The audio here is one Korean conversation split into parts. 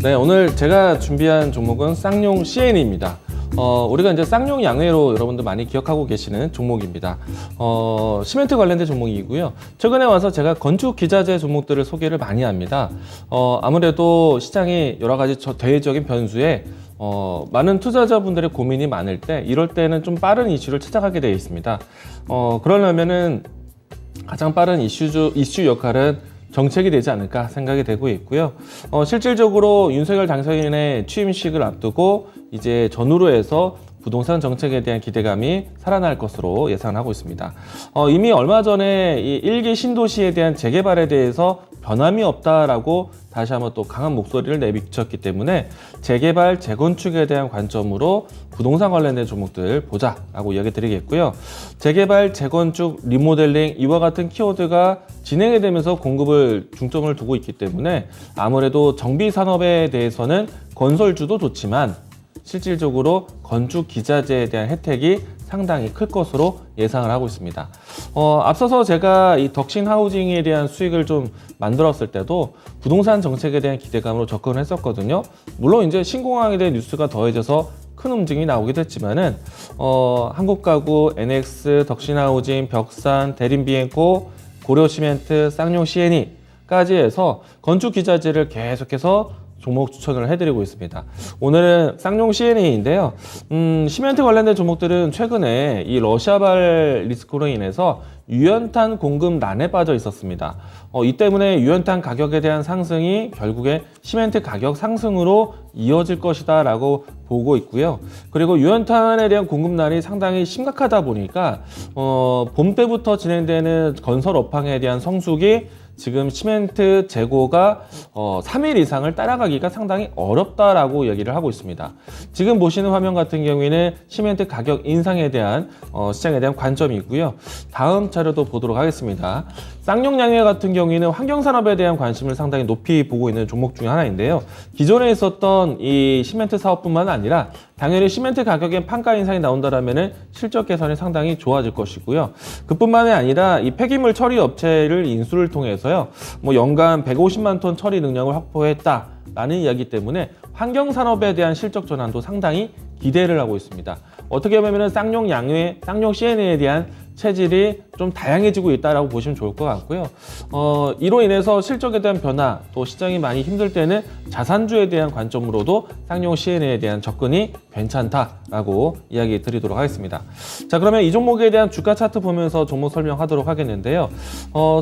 네, 오늘 제가 준비한 종목은 쌍용 CN입니다. 우리가 이제 쌍용 양회로 여러분들 많이 기억하고 계시는 종목입니다. 시멘트 관련된 종목이고요. 최근에 와서 제가 건축 기자재 종목들을 소개를 많이 합니다. 아무래도 시장이 여러 가지 대외적인 변수에 많은 투자자분들의 고민이 많을 때, 이럴 때는 좀 빠른 이슈를 찾아가게 되어 있습니다. 그러려면은 가장 빠른 이슈 역할은 정책이 되지 않을까 생각이 되고 있고요. 실질적으로 윤석열 당선인의 취임식을 앞두고 이제 전후로 해서 부동산 정책에 대한 기대감이 살아날 것으로 예상하고 있습니다. 이미 얼마 전에 이 1기 신도시에 대한 재개발에 대해서 변함이 없다라고 다시 한번 또 강한 목소리를 내비쳤기 때문에 재개발, 재건축에 대한 관점으로 부동산 관련된 종목들 보자라고 이야기 드리겠고요. 재개발, 재건축, 리모델링 이와 같은 키워드가 진행이 되면서 공급을 중점을 두고 있기 때문에 아무래도 정비 산업에 대해서는 건설주도 좋지만 실질적으로 건축 기자재에 대한 혜택이 상당히 클 것으로 예상을 하고 있습니다. 앞서서 제가 이 덕신 하우징에 대한 수익을 좀 만들었을 때도 부동산 정책에 대한 기대감으로 접근을 했었거든요. 물론 이제 신공항에 대한 뉴스가 더해져서 큰 움직임이 나오기도 했지만은 한국가구, NX, 덕신하우징, 벽산, 대림비엔코, 고려시멘트, 쌍용 CNE까지 해서 건축 기자재를 계속해서 종목 추천을 해드리고 있습니다. 오늘은 쌍용 CNE인데요. 시멘트 관련된 종목들은 최근에 이 러시아발 리스크로 인해서 유연탄 공급난에 빠져 있었습니다. 이 때문에 유연탄 가격에 대한 상승이 결국에 시멘트 가격 상승으로 이어질 것이다 라고 보고 있고요. 그리고 유연탄에 대한 공급난이 상당히 심각하다 보니까 봄 때부터 진행되는 건설 업황에 대한 성수기, 지금 시멘트 재고가 3일 이상을 따라가기가 상당히 어렵다라고 얘기를 하고 있습니다. 지금 보시는 화면 같은 경우에는 시멘트 가격 인상에 대한 시장에 대한 관점이고요. 다음 자료도 보도록 하겠습니다. 쌍용 양회 같은 경우에는 환경산업에 대한 관심을 상당히 높이 보고 있는 종목 중에 하나인데요. 기존에 있었던 이 시멘트 사업뿐만 아니라 당연히 시멘트 가격에 판가 인상이 나온다라면 실적 개선이 상당히 좋아질 것이고요. 그뿐만이 아니라 이 폐기물 처리 업체를 인수를 통해서요, 연간 150만 톤 처리 능력을 확보했다라는 이야기 때문에 환경 산업에 대한 실적 전환도 상당히 기대를 하고 있습니다. 어떻게 보면 쌍용 양회, 쌍용 CN에 대한 체질이 좀 다양해지고 있다라고 보시면 좋을 것 같고요. 이로 인해서 실적에 대한 변화, 또 시장이 많이 힘들 때는 자산주에 대한 관점으로도 쌍용 CN에 대한 접근이 괜찮다라고 이야기 드리도록 하겠습니다. 자, 그러면 이 종목에 대한 주가 차트 보면서 종목 설명하도록 하겠는데요.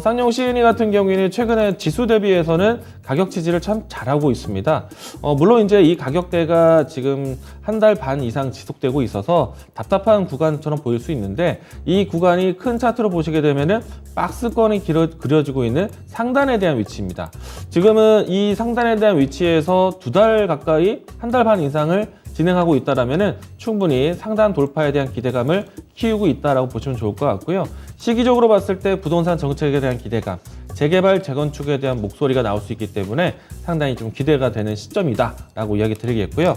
쌍용 CN 같은 경우에는 최근에 지수 대비해서는 가격 지지를 참 잘하고 있습니다. 물론 이제 이 가격대가 지금 한 달 반 이상 지속되고 있어서 답답한 구간처럼 보일 수 있는데, 이 구간이 큰 차트로 보시게 되면은 박스권이 그려지고 있는 상단에 대한 위치입니다. 지금은 이 상단에 대한 위치에서 두 달 가까이, 한 달 반 이상을 진행하고 있다라면은 충분히 상단 돌파에 대한 기대감을 키우고 있다라고 보시면 좋을 것 같고요. 시기적으로 봤을 때 부동산 정책에 대한 기대감, 재개발, 재건축에 대한 목소리가 나올 수 있기 때문에 상당히 좀 기대가 되는 시점이다라고 이야기 드리겠고요.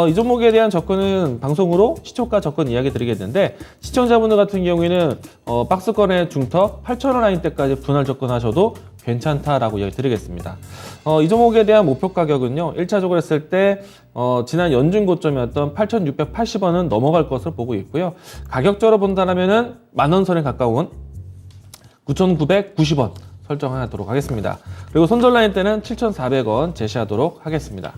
이 종목에 대한 접근은 방송으로 시초가 접근 이야기 드리겠는데, 시청자분들 같은 경우에는 박스권의 중턱 8,000원 라인 때까지 분할 접근하셔도 괜찮다라고 이야기 드리겠습니다. 이 종목에 대한 목표 가격은요, 1차적으로 했을 때 지난 연중 고점이었던 8,680원은 넘어갈 것으로 보고 있고요. 가격적으로 본다면은 만원 선에 가까운 9,990원 설정하도록 하겠습니다. 그리고 손절 라인 때는 7,400원 제시하도록 하겠습니다.